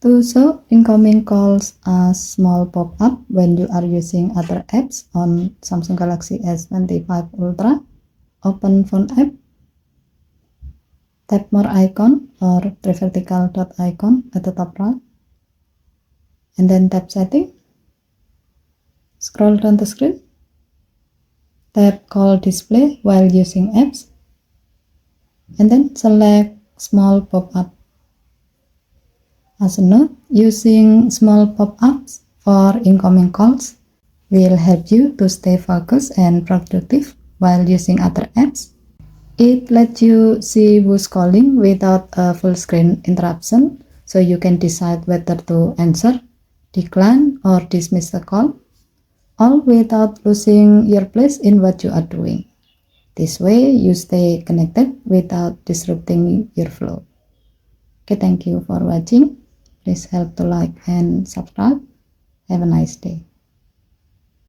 To show incoming calls as small pop-up when you are using other apps on Samsung Galaxy S25 Ultra, open phone app, tap more icon or three vertical dot icon at the top right, and then tap setting, scroll down the screen, tap call display while using apps, and then select small pop-up. As a note, using small pop-ups for incoming calls will help you to stay focused and productive while using other apps. It lets you see who's calling without a full screen interruption, so you can decide whether to answer, decline, or dismiss the call, all without losing your place in what you are doing. This way, you stay connected without disrupting your flow. Okay, thank you for watching. Please help to like and subscribe. Have a nice day.